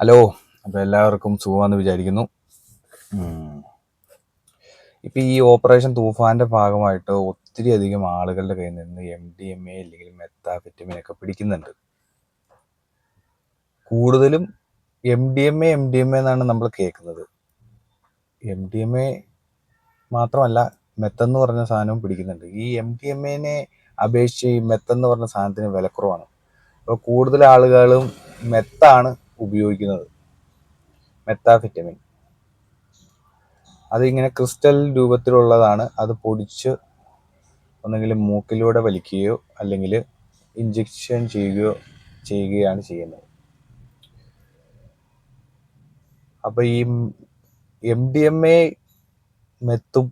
Hello. അപ്പോൾ എല്ലാവർക്കും സുഖമാണെന്ന് വിചാരിക്കുന്നു. ഇപ്പം ഈ ഓപ്പറേഷൻ തൂഫാൻ്റെ ഭാഗമായിട്ട് ഒത്തിരി അധികം ആളുകളുടെ കയ്യിൽ നിന്ന് MDMA അല്ലെങ്കിൽ മെത്താഫെറ്റമിനൊക്കെ പിടിക്കുന്നുണ്ട്. കൂടുതലും MDMA എന്നാണ് നമ്മൾ കേൾക്കുന്നത്. MDMA മാത്രമല്ല, മെത്തെന്ന് പറഞ്ഞ സാധനവും പിടിക്കുന്നുണ്ട്. ഈ MDMAനെ അപേക്ഷിച്ച് ഈ മെത്തെന്ന് പറഞ്ഞ സാധനത്തിന് വിലക്കുറവാണ്. അപ്പോൾ കൂടുതൽ ആളുകളും മെത്താണ് ഉപയോഗിക്കുന്നത്, മെത്താഫെറ്റമിൻ. അതിങ്ങനെ ക്രിസ്റ്റൽ രൂപത്തിലുള്ളതാണ്. അത് പൊടിച്ച് ഒന്നെങ്കിൽ മൂക്കിലൂടെ വലിക്കുകയോ അല്ലെങ്കിൽ ഇഞ്ചക്ഷൻ ചെയ്യുകയാണ് ചെയ്യുന്നത്. അപ്പോൾ ഈ MDMA മെത്തും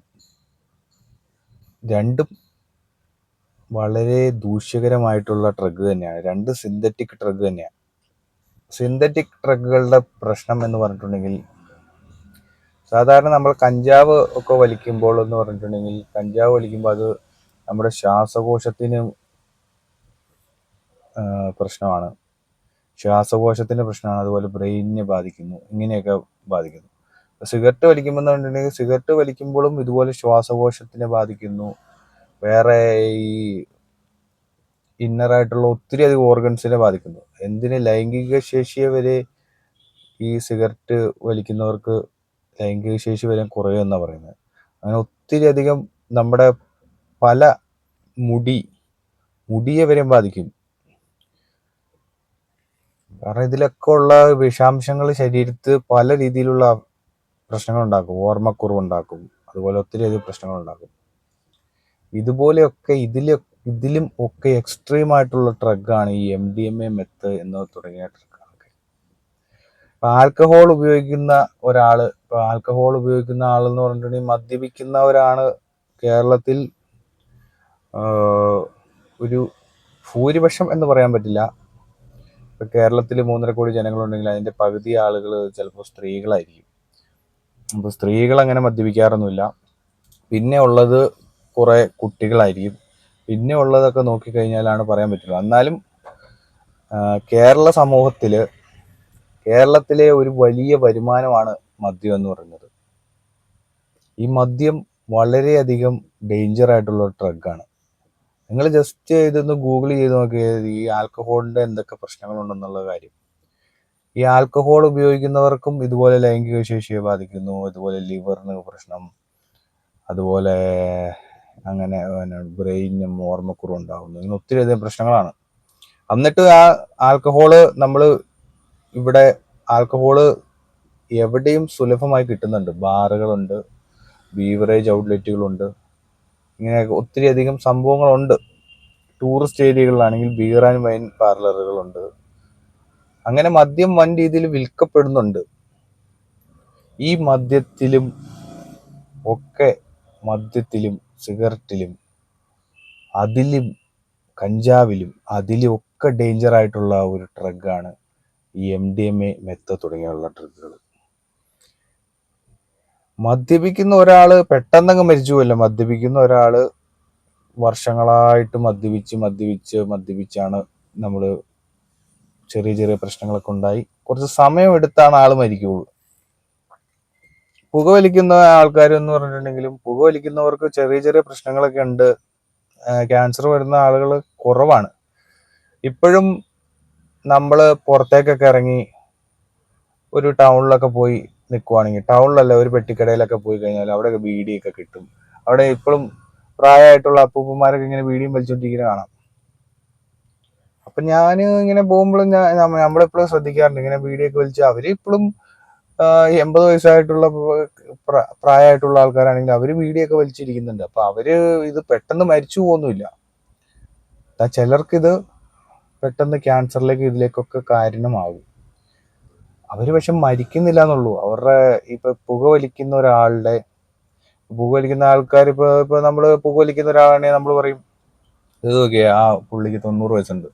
രണ്ടും വളരെ ദൂഷ്യകരമായിട്ടുള്ള ഡ്രഗ് തന്നെയാണ്. രണ്ട് സിന്തറ്റിക് ഡ്രഗ് തന്നെയാണ്. സിന്തറ്റിക് ഡ്രഗുകളുടെ പ്രശ്നം എന്ന് പറഞ്ഞിട്ടുണ്ടെങ്കിൽ, സാധാരണ നമ്മൾ കഞ്ചാവ് ഒക്കെ വലിക്കുമ്പോൾ എന്ന് പറഞ്ഞിട്ടുണ്ടെങ്കിൽ, കഞ്ചാവ് വലിക്കുമ്പോൾ അത് നമ്മുടെ ശ്വാസകോശത്തിന് പ്രശ്നമാണ്, അതുപോലെ ബ്രെയിനിനെ ബാധിക്കുന്നു, ഇങ്ങനെയൊക്കെ ബാധിക്കുന്നു. സിഗരറ്റ് വലിക്കുമ്പോൾ എന്ന് പറഞ്ഞിട്ടുണ്ടെങ്കിൽ, സിഗരറ്റ് വലിക്കുമ്പോഴും ഇതുപോലെ ശ്വാസകോശത്തിനെ ബാധിക്കുന്നു, വേറെ ഈ ഇന്നറായിട്ടുള്ള ഒത്തിരി അധികം ഓർഗൻസിനെ ബാധിക്കുന്നു. എന്തിന്, ലൈംഗിക ശേഷിയെ വരെ ഈ സിഗരറ്റ് വലിക്കുന്നവർക്ക് ലൈംഗിക ശേഷി വരെ കുറയുമെന്നാണ് പറയുന്നത്. അങ്ങനെ ഒത്തിരി അധികം നമ്മുടെ പല മുടിയെ വരെ ബാധിക്കും. കാരണം ഇതിലൊക്കെ ഉള്ള വിഷാംശങ്ങൾ ശരീരത്തിൽ പല രീതിയിലുള്ള പ്രശ്നങ്ങളുണ്ടാക്കും. ഓർമ്മക്കുറവുണ്ടാക്കും, അതുപോലെ ഒത്തിരി അധികം പ്രശ്നങ്ങളുണ്ടാക്കും. ഇതുപോലെയൊക്കെ ഇതിലും ഒക്കെ എക്സ്ട്രീം ആയിട്ടുള്ള ഡ്രഗാണ് ഈ MDMA മെത്ത് എന്ന് തുടങ്ങിയ ഡ്രഗുകളൊക്കെ. ഇപ്പം ആൽക്കഹോൾ ഉപയോഗിക്കുന്ന ആളെന്ന് പറഞ്ഞിട്ടുണ്ടെങ്കിൽ, മദ്യപിക്കുന്നവരാണ് കേരളത്തിൽ ഒരു ഭൂരിപക്ഷം എന്ന് പറയാൻ പറ്റില്ല. ഇപ്പം കേരളത്തിൽ 3.5 കോടി ജനങ്ങളുണ്ടെങ്കിൽ അതിൻ്റെ പകുതി ആളുകൾ ചിലപ്പോൾ സ്ത്രീകളായിരിക്കും. അപ്പോൾ സ്ത്രീകൾ അങ്ങനെ മദ്യപിക്കാറൊന്നുമില്ല. പിന്നെ ഉള്ളത് കുറേ കുട്ടികളായിരിക്കും. പിന്നെ ഉള്ളതൊക്കെ നോക്കിക്കഴിഞ്ഞാലാണ് പറയാൻ പറ്റുള്ളൂ. എന്നാലും കേരള സമൂഹത്തിൽ, കേരളത്തിലെ ഒരു വലിയ വരുമാനമാണ് മദ്യം എന്ന് പറയുന്നത്. ഈ മദ്യം വളരെയധികം ഡേഞ്ചർ ആയിട്ടുള്ള ഡ്രഗാണ്. നിങ്ങൾ ജസ്റ്റ് ഇതൊന്ന് ഗൂഗിൾ ചെയ്ത് നോക്കിയാൽ ഈ ആൽക്കഹോളിൻ്റെ എന്തൊക്കെ പ്രശ്നങ്ങളുണ്ടെന്നുള്ള കാര്യം. ഈ ആൽക്കഹോൾ ഉപയോഗിക്കുന്നവർക്കും ഇതുപോലെ ലൈംഗിക ശേഷിയെ ബാധിക്കുന്നു, അതുപോലെ ലിവറിന് പ്രശ്നം, അതുപോലെ അങ്ങനെ ബ്രെയിനും ഓർമ്മക്കുറവ് ഉണ്ടാകുന്നു. ഇങ്ങനെ ഒത്തിരി അധികം പ്രശ്നങ്ങളാണ്. എന്നിട്ട് ആ ആൽക്കഹോള് ഇവിടെ ആൽക്കഹോള് എവിടെയും സുലഭമായി കിട്ടുന്നുണ്ട്. ബാറുകളുണ്ട്, ബീവറേജ് ഔട്ട്ലെറ്റുകളുണ്ട്, ഇങ്ങനെ ഒത്തിരി അധികം സംഭവങ്ങളുണ്ട്. ടൂറിസ്റ്റ് ഏരിയകളിലാണെങ്കിൽ ബിയർ ആൻഡ് വൈൻ പാർലറുകളുണ്ട്. അങ്ങനെ മദ്യം വൻ രീതിയിൽ വിൽക്കപ്പെടുന്നുണ്ട്. ഈ മദ്യത്തിലും സിഗരറ്റിലും അതിലും കഞ്ചാവിലും ഒക്കെ ഡേഞ്ചർ ആയിട്ടുള്ള ഒരു ഡ്രഗാണ് ഈ MDMA മെത്ത് തുടങ്ങിയുള്ള ഡ്രഗുകൾ. മദ്യപിക്കുന്ന ഒരാൾ പെട്ടെന്നങ്ങ് മരിച്ചുപോയല്ല. മദ്യപിക്കുന്ന ഒരാൾ വർഷങ്ങളായിട്ട് മദ്യപിച്ചാണ് നമ്മൾ ചെറിയ ചെറിയ പ്രശ്നങ്ങളൊക്കെ ഉണ്ടായി കുറച്ച് സമയമെടുത്താണ് ആൾ മരിക്കുകയുള്ളൂ. പുകവലിക്കുന്ന ആൾക്കാർ എന്ന് പറഞ്ഞിട്ടുണ്ടെങ്കിലും, പുകവലിക്കുന്നവർക്ക് ചെറിയ ചെറിയ പ്രശ്നങ്ങളൊക്കെ ഉണ്ട്. ക്യാൻസർ വരുന്ന ആളുകൾ കുറവാണ്. ഇപ്പോഴും നമ്മൾ പുറത്തേക്കൊക്കെ ഇറങ്ങി ഒരു ടൗണിലൊക്കെ പോയി നിൽക്കുവാണെങ്കിൽ, ടൗണിലല്ല ഒരു പെട്ടിക്കടയിലൊക്കെ പോയി കഴിഞ്ഞാൽ അവിടെയൊക്കെ ബീഡിയൊക്കെ കിട്ടും. അവിടെ ഇപ്പോഴും പ്രായമായിട്ടുള്ള അപ്പൂപ്പന്മാരൊക്കെ ഇങ്ങനെ ബീഡിയും വലിച്ചുകൊണ്ടിരിക്കുന്നത് കാണാം. അപ്പം ഞാൻ ഇങ്ങനെ പോകുമ്പോഴും നമ്മളെപ്പോഴും ശ്രദ്ധിക്കാറുണ്ട്, ഇങ്ങനെ ബീഡിയൊക്കെ വലിച്ച് അവരിപ്പോഴും 80 വയസ്സായിട്ടുള്ള പ്രായമായിട്ടുള്ള ആൾക്കാരാണെങ്കിൽ അവർ ബീഡിയൊക്കെ വലിച്ചിരിക്കുന്നുണ്ട്. അപ്പം അവര് ഇത് പെട്ടെന്ന് മരിച്ചു പോകുന്നില്ല. ചിലർക്കിത് പെട്ടെന്ന് ക്യാൻസറിലേക്ക് ഇതിലേക്കൊക്കെ കാരണമാകും. അവർ പക്ഷെ മരിക്കുന്നില്ല എന്നുള്ളൂ. അവരുടെ പുകവലിക്കുന്ന ആൾക്കാർ ഇപ്പൊ നമ്മൾ പുകവലിക്കുന്ന ഒരാളാണെങ്കിൽ നമ്മൾ പറയും, ഇത് നോക്കിയേ, ആ പുള്ളിക്ക് 90 വയസ്സുണ്ട്,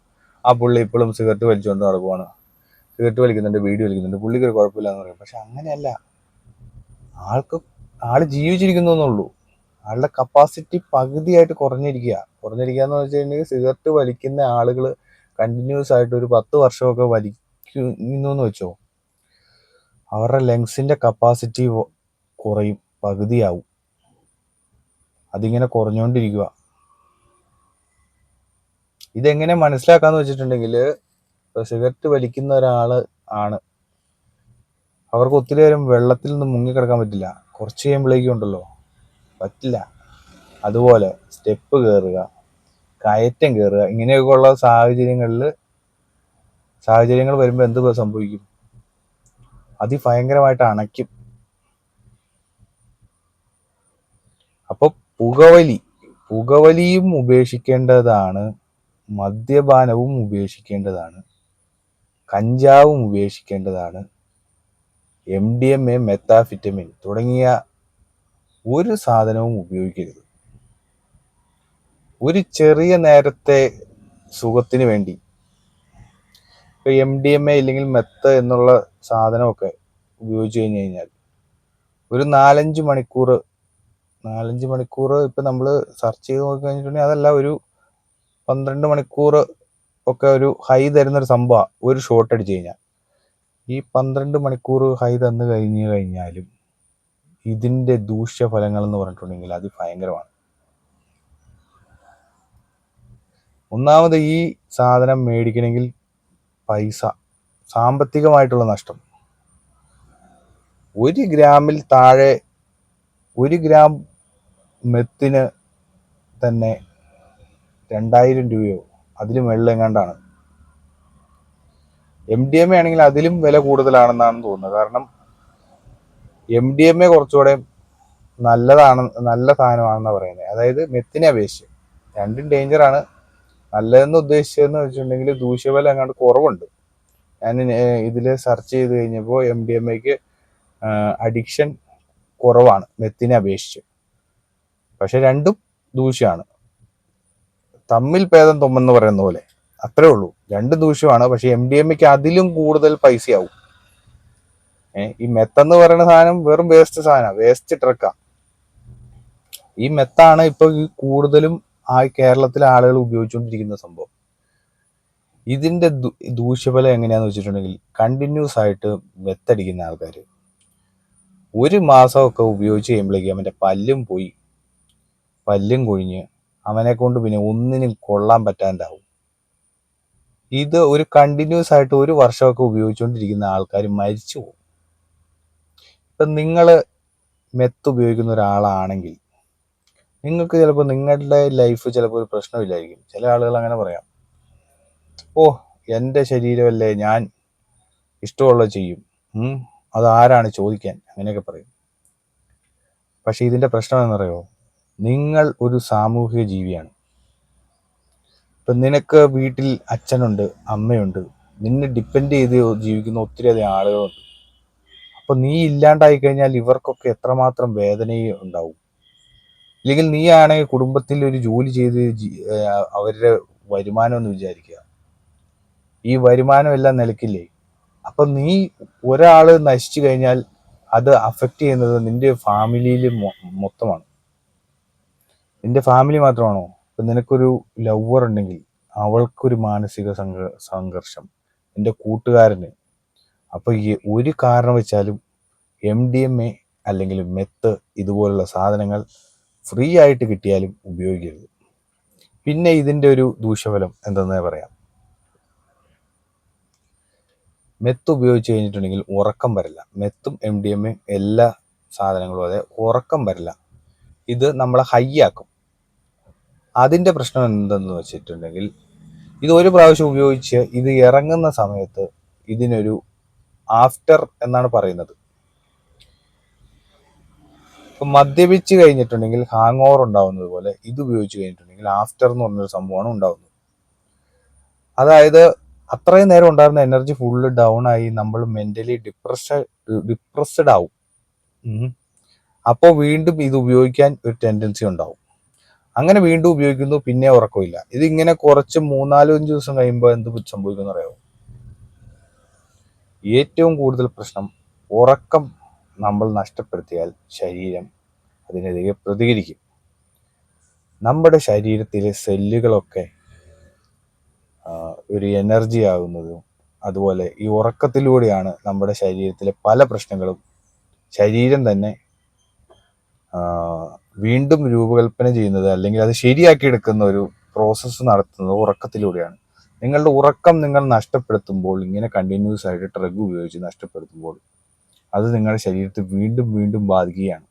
ആ പുള്ളി ഇപ്പോഴും സിഗരറ്റ് വലിച്ചുകൊണ്ട് നടക്കുവാണ്, സിഗരറ്റ് വലിക്കുന്നുണ്ട്, ബീഡി വലിക്കുന്നുണ്ട്, പുള്ളിക്ക് ഒരു കുഴപ്പമില്ല എന്ന് പറയും. പക്ഷെ അങ്ങനെയല്ല. ആള് ജീവിച്ചിരിക്കുന്നു എന്നുള്ളൂ. ആളുടെ കപ്പാസിറ്റി പകുതിയായിട്ട് കുറഞ്ഞിരിക്കുക എന്ന് വെച്ച് കഴിഞ്ഞാൽ, സിഗരറ്റ് വലിക്കുന്ന ആളുകൾ കണ്ടിന്യൂസ് ആയിട്ട് ഒരു 10 വർഷമൊക്കെ വലിക്കുന്നു എന്ന് വെച്ചോ, അവരുടെ ലങ്സിൻ്റെ കപ്പാസിറ്റി കുറയും, പകുതിയാവും. അതിങ്ങനെ കുറഞ്ഞുകൊണ്ടിരിക്കുക. ഇതെങ്ങനെ മനസ്സിലാക്കാന്ന് വെച്ചിട്ടുണ്ടെങ്കിൽ, ഇപ്പോൾ സിഗരറ്റ് വലിക്കുന്ന ഒരാൾ ആണ്, അവർക്ക് ഒത്തിരി നേരം വെള്ളത്തിൽ നിന്ന് മുങ്ങിക്കിടക്കാൻ പറ്റില്ല. കുറച്ച് കഴിയുമ്പോഴേക്കും ഉണ്ടല്ലോ പറ്റില്ല. അതുപോലെ സ്റ്റെപ്പ് കയറുക, കയറ്റം കയറുക, ഇങ്ങനെയൊക്കെ ഉള്ള സാഹചര്യങ്ങൾ വരുമ്പോൾ എന്ത് സംഭവിക്കും? അതിഭയങ്കരമായിട്ട് അണയ്ക്കും. അപ്പോൾ പുകവലിയും ഉപേക്ഷിക്കേണ്ടതാണ്, മദ്യപാനവും ഉപേക്ഷിക്കേണ്ടതാണ്, കഞ്ചാവും ഉപേക്ഷിക്കേണ്ടതാണ്, MDMA, മെത്താഫിറ്റമിൻ തുടങ്ങിയ ഒരു സാധനവും ഉപയോഗിക്കരുത്. ഒരു ചെറിയ നേരത്തെ സുഖത്തിന് വേണ്ടി ഇപ്പോൾ MDMA ഇല്ലെങ്കിൽ മെത്ത എന്നുള്ള സാധനമൊക്കെ ഉപയോഗിച്ച് കഴിഞ്ഞാൽ ഒരു 4-5 മണിക്കൂർ ഇപ്പം നമ്മൾ സെർച്ച് ചെയ്ത് നോക്കി കഴിഞ്ഞിട്ടുണ്ടെങ്കിൽ അതല്ല, ഒരു 12 മണിക്കൂർ ഒക്കെ ഒരു ഹൈ തരുന്നൊരു സംഭവമാണ് ഒരു ഷോട്ട് അടിച്ചു കഴിഞ്ഞാൽ. ഈ 12 മണിക്കൂർ ഹൈ തന്നു കഴിഞ്ഞാലും ഇതിൻ്റെ ദൂഷ്യഫലങ്ങൾ എന്ന് പറഞ്ഞിട്ടുണ്ടെങ്കിൽ അത് ഭയങ്കരമാണ്. ഒന്നാമത് ഈ സാധനം മേടിക്കണമെങ്കിൽ പൈസ, സാമ്പത്തികമായിട്ടുള്ള നഷ്ടം. 1 ഗ്രാമിൽ താഴെ 1 ഗ്രാം മെത്തിന് തന്നെ 2000 രൂപയോ അതിലും വെള്ളെങ്ങാണ്ടാണ്. MDMA ആണെങ്കിൽ അതിലും വില കൂടുതലാണെന്നാണ് തോന്നുന്നത്. കാരണം MDMA കുറച്ചുകൂടെ നല്ല സാധനമാണെന്നാണ് പറയുന്നത്. അതായത് മെത്തിനെ അപേക്ഷിച്ച് രണ്ടും ഡേഞ്ചറാണ്. നല്ലതെന്ന് ഉദ്ദേശിച്ചതെന്ന് വെച്ചിട്ടുണ്ടെങ്കിൽ ദൂഷ്യഫലം എങ്ങാണ്ട് കുറവുണ്ട്. ഞാൻ ഇതിൽ സെർച്ച് ചെയ്ത് കഴിഞ്ഞപ്പോൾ MDMAക്ക് അഡിക്ഷൻ കുറവാണ് മെത്തിനെ അപേക്ഷിച്ച്. പക്ഷെ രണ്ടും ദൂഷ്യമാണ്. തമ്മിൽ ഭേദം തുമ്മെന്ന് പറയുന്ന പോലെ അത്രേ ഉള്ളൂ. രണ്ടും ദൂഷ്യമാണ്. പക്ഷെ MDMAക്ക് അതിലും കൂടുതൽ പൈസയാവും. ഈ മെത്തെന്ന് പറയുന്ന സാധനം വെറും വേസ്റ്റ് സാധനമാണ്, വേസ്റ്റ് ട്രക്കാണ്. ഈ മെത്താണ് ഇപ്പൊ കൂടുതലും കേരളത്തിലെ ആളുകൾ ഉപയോഗിച്ചുകൊണ്ടിരിക്കുന്ന സംഭവം. ഇതിന്റെ ദൂഷ്യഫലം എങ്ങനെയാന്ന് വെച്ചിട്ടുണ്ടെങ്കിൽ, കണ്ടിന്യൂസ് ആയിട്ട് മെത്തടിക്കുന്ന ആൾക്കാർ 1 മാസമൊക്കെ ഉപയോഗിച്ച് കഴിയുമ്പോഴേക്കും അവൻ്റെ പല്ലും പോയി, പല്ലും കൊഴിഞ്ഞ് അവനെ കൊണ്ട് പിന്നെ ഒന്നിനും കൊള്ളാൻ പറ്റാണ്ടാവും. ഇത് ഒരു കണ്ടിന്യൂസ് ആയിട്ട് 1 വർഷമൊക്കെ ഉപയോഗിച്ചുകൊണ്ടിരിക്കുന്ന ആൾക്കാർ മരിച്ചു പോകും. ഇപ്പം നിങ്ങൾ മെത്ത് ഉപയോഗിക്കുന്ന ഒരാളാണെങ്കിൽ നിങ്ങൾക്ക് ചിലപ്പോൾ നിങ്ങളുടെ ലൈഫ് ചിലപ്പോൾ ഒരു പ്രശ്നമില്ലായിരിക്കും. ചില ആളുകൾ അങ്ങനെ പറയാം, ഓ എൻ്റെ ശരീരമല്ലേ, ഞാൻ ഇഷ്ടമുള്ളത് ചെയ്യും, അതാരാണ് ചോദിക്കാൻ, അങ്ങനെയൊക്കെ പറയും. പക്ഷെ ഇതിൻ്റെ പ്രശ്നം എന്നറിയോ? നിങ്ങൾ ഒരു സാമൂഹിക ജീവിയാണ്. ഇപ്പം നിനക്ക് വീട്ടിൽ അച്ഛനുണ്ട്, അമ്മയുണ്ട്, നിന്നെ ഡിപ്പെൻഡ് ചെയ്ത് ജീവിക്കുന്ന ഒത്തിരി അധികം ആളുകളുണ്ട്. അപ്പം നീ ഇല്ലാണ്ടായി കഴിഞ്ഞാൽ ഇവർക്കൊക്കെ എത്രമാത്രം വേദനയും ഉണ്ടാവും. ഇല്ലെങ്കിൽ നീ ആണെങ്കിൽ കുടുംബത്തിൽ ഒരു ജോലി ചെയ്ത് അവരുടെ വരുമാനം എന്ന് വിചാരിക്കുക, ഈ വരുമാനം എല്ലാം നിലയ്ക്കില്ലേ? അപ്പം നീ ഒരാൾ നശിച്ചു കഴിഞ്ഞാൽ അത് അഫക്റ്റ് ചെയ്യുന്നത് നിന്റെ ഫാമിലിയിൽ മൊത്തമാണ്. നിന്റെ ഫാമിലി മാത്രമാണോ? ഇപ്പം നിനക്കൊരു ലവർ ഉണ്ടെങ്കിൽ അവൾക്കൊരു മാനസിക സംഘർഷം, നിന്റെ കൂട്ടുകാരന്. അപ്പോൾ ഈ ഒരു കാരണം വെച്ചാലും MDMA അല്ലെങ്കിൽ മെത്ത് ഇതുപോലുള്ള സാധനങ്ങൾ ഫ്രീ ആയിട്ട് കിട്ടിയാലും ഉപയോഗിക്കരുത്. പിന്നെ ഇതിൻ്റെ ഒരു ദൂഷ്യഫലം എന്തെന്ന് പറയാം. മെത്ത് ഉപയോഗിച്ച് കഴിഞ്ഞിട്ടുണ്ടെങ്കിൽ ഉറക്കം വരില്ല. മെത്തും MDMA എല്ലാ സാധനങ്ങളും അതെ, ഉറക്കം വരില്ല. ഇത് നമ്മളെ ഹൈ ആക്കും. അതിൻ്റെ പ്രശ്നം എന്തെന്ന് വെച്ചിട്ടുണ്ടെങ്കിൽ, ഇത് 1 പ്രാവശ്യം ഉപയോഗിച്ച് ഇത് ഇറങ്ങുന്ന സമയത്ത് ഇതിനൊരു ആഫ്റ്റർ എന്നാണ് പറയുന്നത്. ഇപ്പം മദ്യപിച്ച് കഴിഞ്ഞിട്ടുണ്ടെങ്കിൽ ഹാങ് ഓവർ ഉണ്ടാവുന്നത് പോലെ ഇത് ഉപയോഗിച്ച് കഴിഞ്ഞിട്ടുണ്ടെങ്കിൽ ആഫ്റ്റർ എന്ന് പറഞ്ഞൊരു സംഭവമാണ് ഉണ്ടാവുന്നത്. അതായത് അത്രയും നേരം ഉണ്ടായിരുന്ന എനർജി ഫുള്ള് ഡൗൺ ആയി നമ്മൾ മെന്റലി ഡിപ്രസ്ഡ് ആവും. അപ്പോൾ വീണ്ടും ഇത് ഉപയോഗിക്കാൻ ഒരു ടെൻഡൻസി ഉണ്ടാവും. അങ്ങനെ വീണ്ടും ഉപയോഗിക്കുന്നു, പിന്നെ ഉറക്കമില്ല. ഇതിങ്ങനെ കുറച്ച് 3-4-5 ദിവസം കഴിയുമ്പോൾ എന്ത് സംഭവിക്കുമെന്ന് അറിയാമോ? ഏറ്റവും കൂടുതൽ പ്രശ്നം, ഉറക്കം നമ്മൾ നഷ്ടപ്പെടുത്തിയാൽ ശരീരം അതിനെതിരെ പ്രതികരിക്കും. നമ്മുടെ ശരീരത്തിലെ സെല്ലുകളൊക്കെ ഒരു എനർജി ആകുന്നതും അതുപോലെ ഈ ഉറക്കത്തിലൂടെയാണ് നമ്മുടെ ശരീരത്തിലെ പല പ്രശ്നങ്ങളും ശരീരം തന്നെ വീണ്ടും രൂപകൽപ്പന ചെയ്യുന്നത്, അല്ലെങ്കിൽ അത് ശരിയാക്കിയെടുക്കുന്ന ഒരു പ്രോസസ്സ് നടത്തുന്നത് ഉറക്കത്തിലൂടെയാണ്. നിങ്ങളുടെ ഉറക്കം നിങ്ങൾ നഷ്ടപ്പെടുത്തുമ്പോൾ, ഇങ്ങനെ കണ്ടിന്യൂസ് ആയിട്ട് ഡ്രഗ് ഉപയോഗിച്ച് നഷ്ടപ്പെടുത്തുമ്പോൾ, അത് നിങ്ങളുടെ ശരീരത്തെ വീണ്ടും വീണ്ടും ബാധിക്കുകയാണ്.